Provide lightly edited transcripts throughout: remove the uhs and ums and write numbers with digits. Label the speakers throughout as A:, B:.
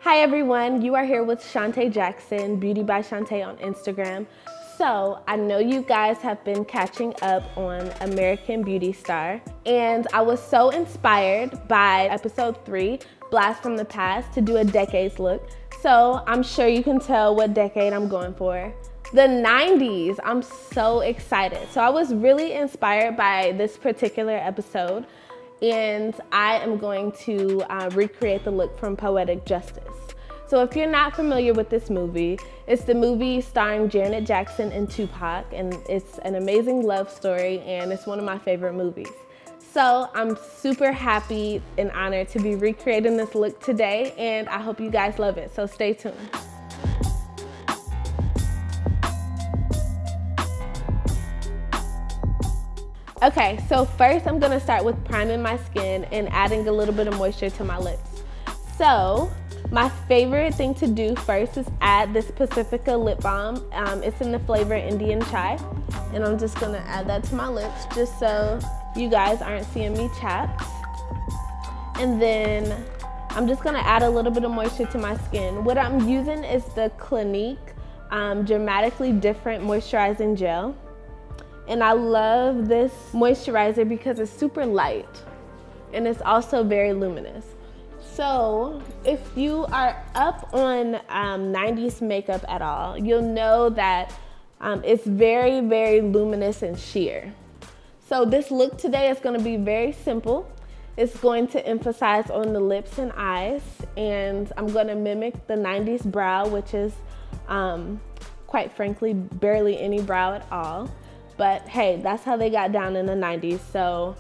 A: Hi everyone, you are here with Chanté Jackson, Beauty by Chanté on Instagram. So I know you guys have been catching up on American Beauty Star, and I was so inspired by episode 3, Blast from the Past, to do a decades look. So I'm sure you can tell what decade I'm going for. The 90s, I'm so excited. So I was really inspired by this particular episode, and I am going to recreate the look from Poetic Justice. So if you're not familiar with this movie, it's the movie starring Chanté Jackson and Tupac, and it's an amazing love story, and it's one of my favorite movies. So I'm super happy and honored to be recreating this look today, and I hope you guys love it, so stay tuned. Okay, so first I'm gonna start with priming my skin and adding a little bit of moisture to my lips. So my favorite thing to do first is add this Pacifica lip balm. It's in the flavor Indian Chai, and I'm just gonna add that to my lips just so you guys aren't seeing me chapped. And then I'm just gonna add a little bit of moisture to my skin. What I'm using is the Clinique Dramatically Different Moisturizing Gel. And I love this moisturizer because it's super light and it's also very luminous. So if you are up on 90s makeup at all, you'll know that it's very, very luminous and sheer. So this look today is going to be very simple. It's going to emphasize on the lips and eyes, and I'm going to mimic the 90s brow, which is quite frankly barely any brow at all. But hey, that's how they got down in the 90s, so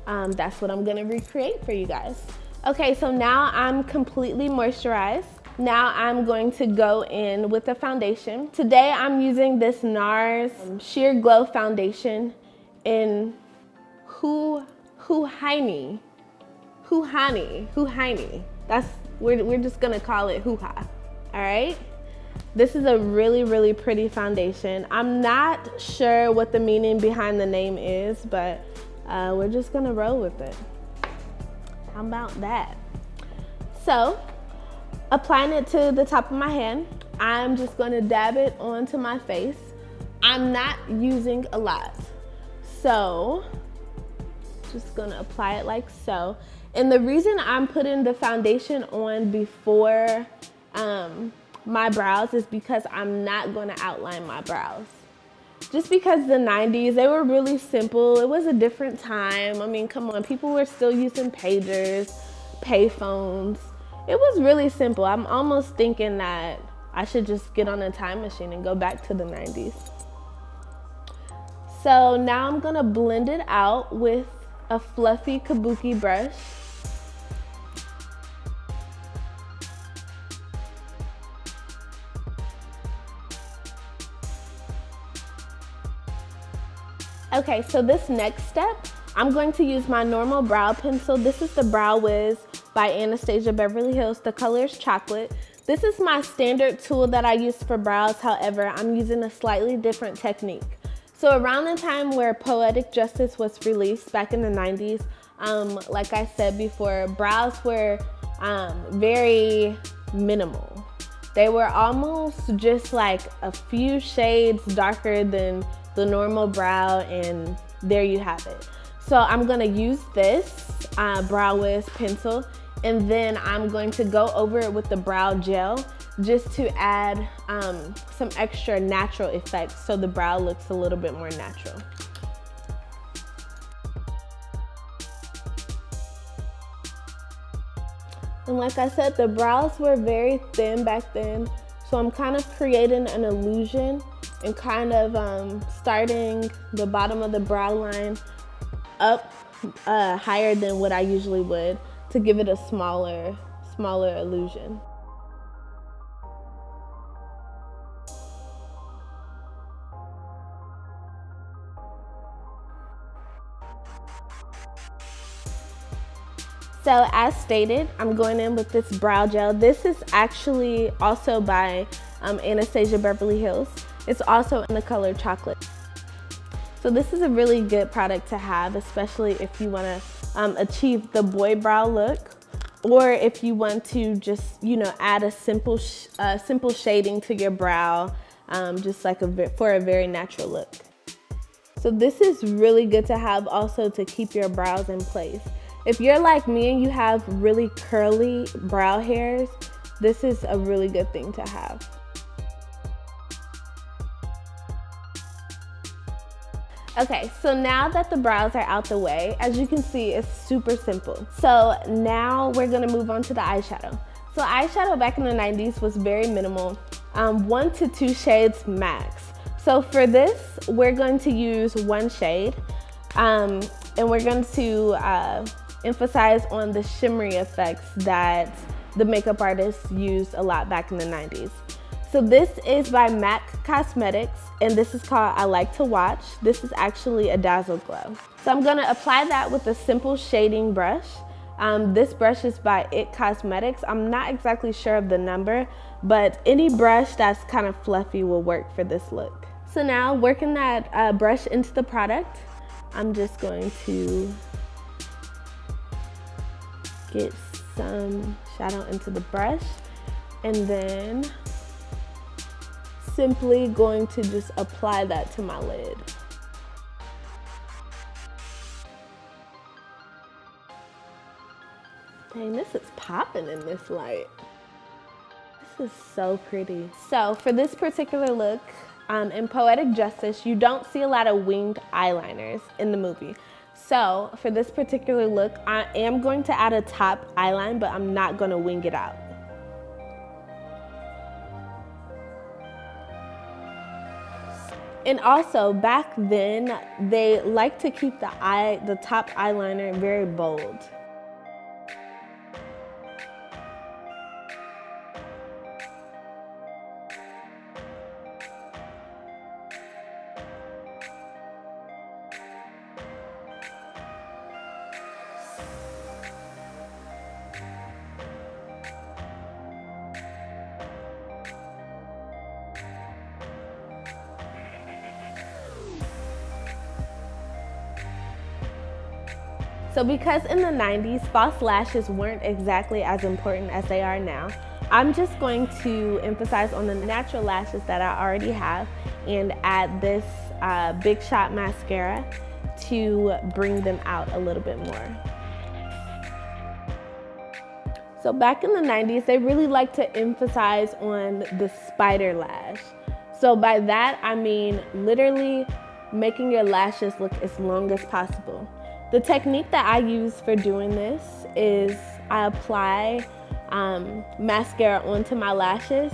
A: that's what I'm gonna recreate for you guys. Okay, so now I'm completely moisturized. Now I'm going to go in with the foundation. Today I'm using this NARS Sheer Glow Foundation in Hoo-Honey. That's, we're just gonna call it Hoo-Ha, all right? This is a really, really pretty foundation. I'm not sure what the meaning behind the name is, but we're just gonna roll with it. How about that? So, applying it to the top of my hand, I'm just gonna dab it onto my face. I'm not using a lot. So, just gonna apply it like so. And the reason I'm putting the foundation on before my brows is because I'm not going to outline my brows. Just because the 90s, they were really simple. It was a different time. I mean, come on, people were still using pagers, payphones. It was really simple. I'm almost thinking that I should just get on a time machine and go back to the 90s. So now I'm going to blend it out with a fluffy kabuki brush. Okay, so this next step, I'm going to use my normal brow pencil. This is the Brow Wiz by Anastasia Beverly Hills. The color is chocolate. This is my standard tool that I use for brows. However, I'm using a slightly different technique. So around the time where Poetic Justice was released back in the 90s, like I said before, brows were very minimal. They were almost just like a few shades darker than the normal brow, and there you have it. So I'm gonna use this Brow Wiz pencil, and then I'm going to go over it with the brow gel just to add some extra natural effects so the brow looks a little bit more natural. And like I said, the brows were very thin back then, so I'm kind of creating an illusion and kind of starting the bottom of the brow line up higher than what I usually would to give it a smaller illusion. So as stated, I'm going in with this brow gel. This is actually also by Anastasia Beverly Hills. It's also in the color chocolate. So this is a really good product to have, especially if you want to achieve the boy brow look. Or if you want to just, you know, add a simple shading to your brow, just like for a very natural look. So this is really good to have also to keep your brows in place. If you're like me and you have really curly brow hairs, this is a really good thing to have. Okay, so now that the brows are out the way, as you can see, it's super simple. So now we're gonna move on to the eyeshadow. So eyeshadow back in the 90s was very minimal, 1 to 2 shades max. So for this, we're going to use 1 shade, and we're going to emphasize on the shimmery effects that the makeup artists used a lot back in the 90s. So this is by MAC Cosmetics, and this is called I Like to Watch. This is actually a Dazzle Glow. So I'm gonna apply that with a simple shading brush. This brush is by IT Cosmetics. I'm not exactly sure of the number, but any brush that's kind of fluffy will work for this look. So now working that brush into the product, I'm just going to get some shadow into the brush, and then simply going to just apply that to my lid. Dang, this is popping in this light. This is so pretty. So for this particular look, in Poetic Justice, you don't see a lot of winged eyeliners in the movie. So for this particular look, I am going to add a top eyeline, but I'm not gonna wing it out. And also back then, they like to keep the top eyeliner very bold. So because in the 90s, false lashes weren't exactly as important as they are now, I'm just going to emphasize on the natural lashes that I already have and add this Big Shot mascara to bring them out a little bit more. So back in the 90s, they really like to emphasize on the spider lash. So by that, I mean literally making your lashes look as long as possible. The technique that I use for doing this is I apply mascara onto my lashes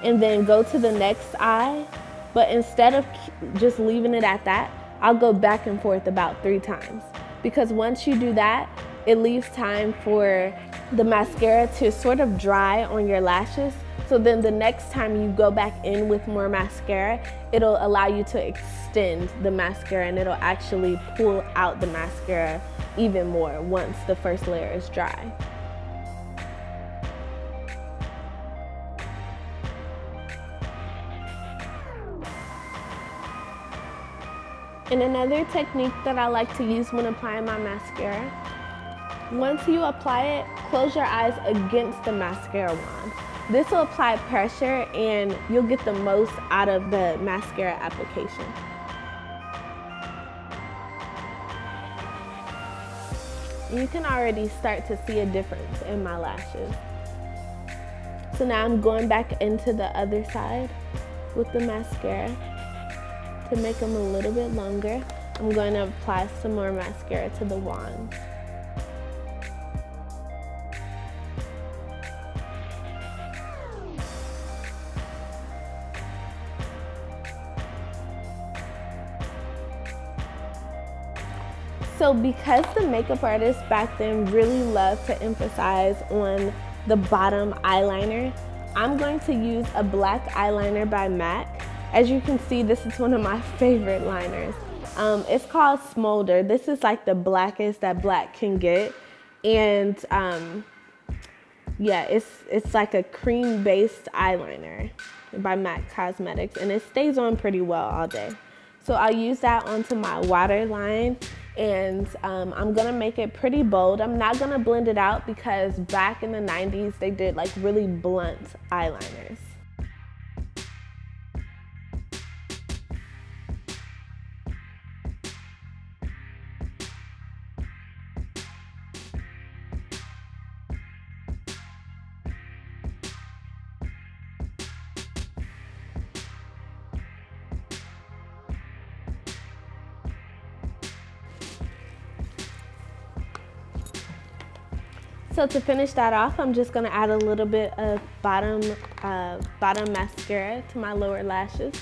A: and then go to the next eye, but instead of just leaving it at that, I'll go back and forth about 3 times. Because once you do that, it leaves time for the mascara to sort of dry on your lashes. So then the next time you go back in with more mascara, it'll allow you to extend the mascara and it'll actually pull out the mascara even more once the first layer is dry. And another technique that I like to use when applying my mascara, once you apply it, close your eyes against the mascara wand. This will apply pressure and you'll get the most out of the mascara application. You can already start to see a difference in my lashes. So now I'm going back into the other side with the mascara to make them a little bit longer. I'm going to apply some more mascara to the wand. So because the makeup artists back then really loved to emphasize on the bottom eyeliner, I'm going to use a black eyeliner by MAC. As you can see, this is one of my favorite liners. It's called Smolder. This is like the blackest that black can get. And yeah, it's like a cream-based eyeliner by MAC Cosmetics, and it stays on pretty well all day. So I'll use that onto my waterline, and I'm gonna make it pretty bold. I'm not gonna blend it out because back in the 90s, they did like really blunt eyeliners. So to finish that off, I'm just gonna add a little bit of bottom mascara to my lower lashes.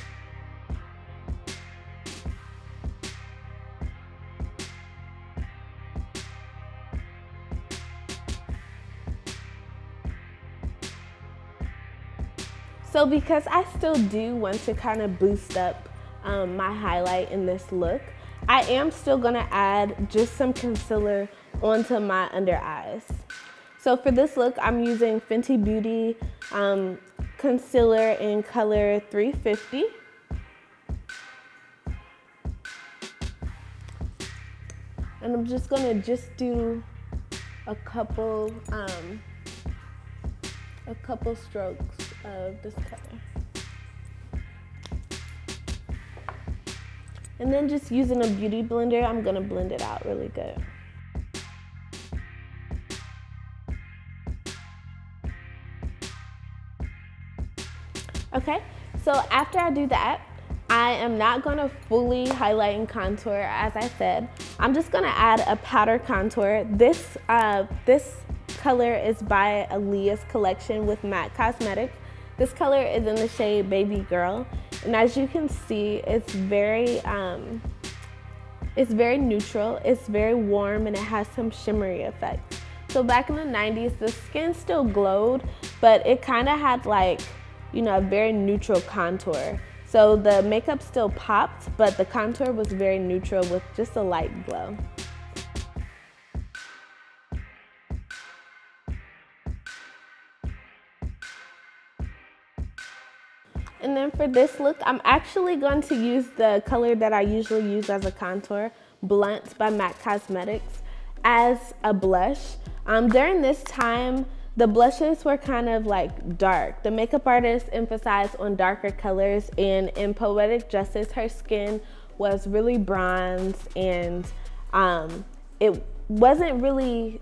A: So because I still do want to kind of boost up my highlight in this look, I am still gonna add just some concealer onto my under eyes. So for this look, I'm using Fenty Beauty concealer in color 350. And I'm just gonna do a couple strokes of this color. And then just using a beauty blender, I'm gonna blend it out really good. Okay, so after I do that, I am not gonna fully highlight and contour, as I said. I'm just gonna add a powder contour. This color is by Aaliyah's collection with MAC Cosmetics. This color is in the shade Baby Girl. And as you can see, it's very neutral, it's very warm, and it has some shimmery effect. So back in the 90s, the skin still glowed, but it kind of had like, you know, a very neutral contour. So the makeup still popped, but the contour was very neutral with just a light glow. And then for this look, I'm actually going to use the color that I usually use as a contour, Blunt by MAC Cosmetics, as a blush. During this time, the blushes were kind of like dark. The makeup artist emphasized on darker colors, and in Poetic Justice, her skin was really bronze, and it wasn't really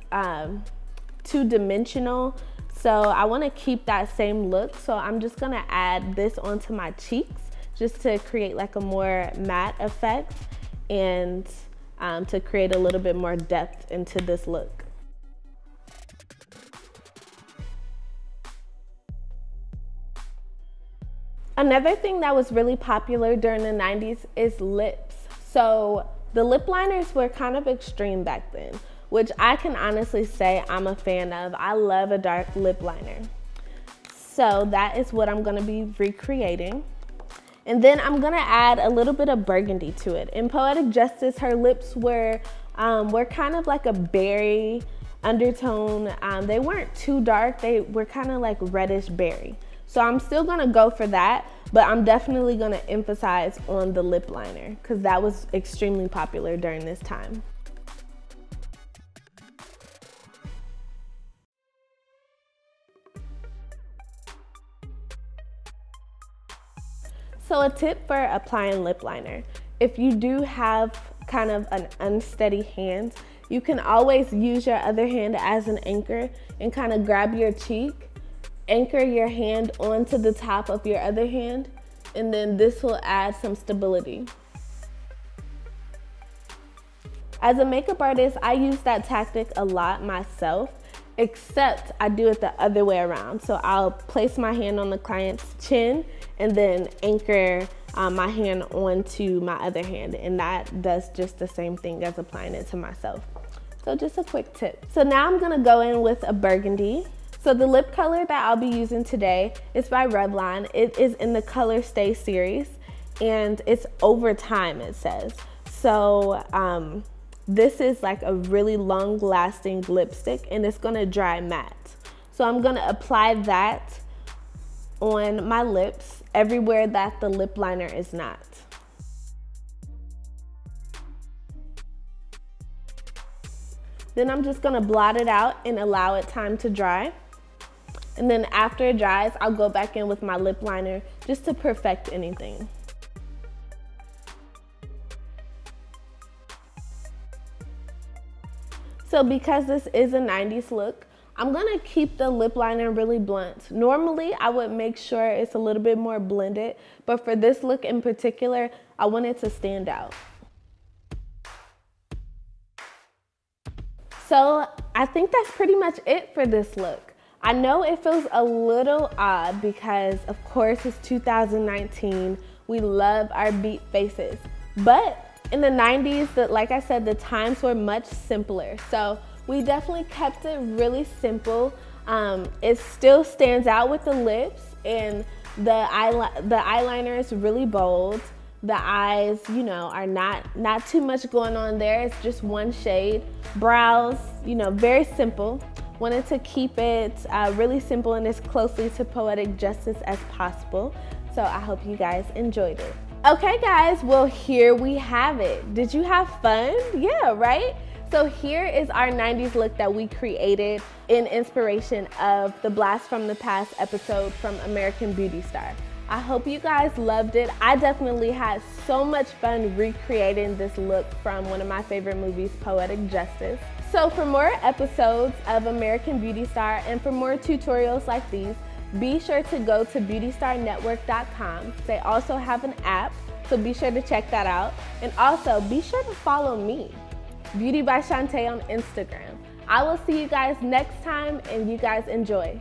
A: two-dimensional. So I want to keep that same look. So I'm just gonna add this onto my cheeks just to create like a more matte effect and to create a little bit more depth into this look. Another thing that was really popular during the 90s is lips. So the lip liners were kind of extreme back then, which I can honestly say I'm a fan of. I love a dark lip liner. So that is what I'm gonna be recreating. And then I'm gonna add a little bit of burgundy to it. In Poetic Justice, her lips were kind of like a berry undertone. They weren't too dark, they were kind of like reddish berry. So I'm still gonna go for that, but I'm definitely gonna emphasize on the lip liner because that was extremely popular during this time. So a tip for applying lip liner, if you do have kind of an unsteady hand, you can always use your other hand as an anchor and kind of grab your cheek, anchor your hand onto the top of your other hand, and then this will add some stability. As a makeup artist, I use that tactic a lot myself, except I do it the other way around. So I'll place my hand on the client's chin and then anchor my hand onto my other hand, and that does just the same thing as applying it to myself. So just a quick tip. So now I'm gonna go in with a burgundy. So the lip color that I'll be using today is by Revlon. It is in the Color Stay series, and it's Over Time, it says. So this is like a really long lasting lipstick, and it's gonna dry matte. So I'm gonna apply that on my lips everywhere that the lip liner is not. Then I'm just gonna blot it out and allow it time to dry. And then after it dries, I'll go back in with my lip liner just to perfect anything. So because this is a 90s look, I'm gonna keep the lip liner really blunt. Normally, I would make sure it's a little bit more blended, but for this look in particular, I want it to stand out. So I think that's pretty much it for this look. I know it feels a little odd because of course it's 2019. We love our beat faces, but in the 90s, like I said, the times were much simpler. So we definitely kept it really simple. It still stands out with the lips, and the eyeliner is really bold. The eyes, you know, are not too much going on there. It's just one shade. Brows, you know, very simple. Wanted to keep it really simple and as closely to Poetic Justice as possible. So I hope you guys enjoyed it. Okay guys, well here we have it. Did you have fun? Yeah, right? So here is our 90s look that we created in inspiration of the Blast from the Past episode from American Beauty Star. I hope you guys loved it. I definitely had so much fun recreating this look from one of my favorite movies, Poetic Justice. So for more episodes of American Beauty Star and for more tutorials like these, be sure to go to BeautyStarNetwork.com. They also have an app, so be sure to check that out. And also be sure to follow me, BeautyByChanté on Instagram. I will see you guys next time, and you guys enjoy.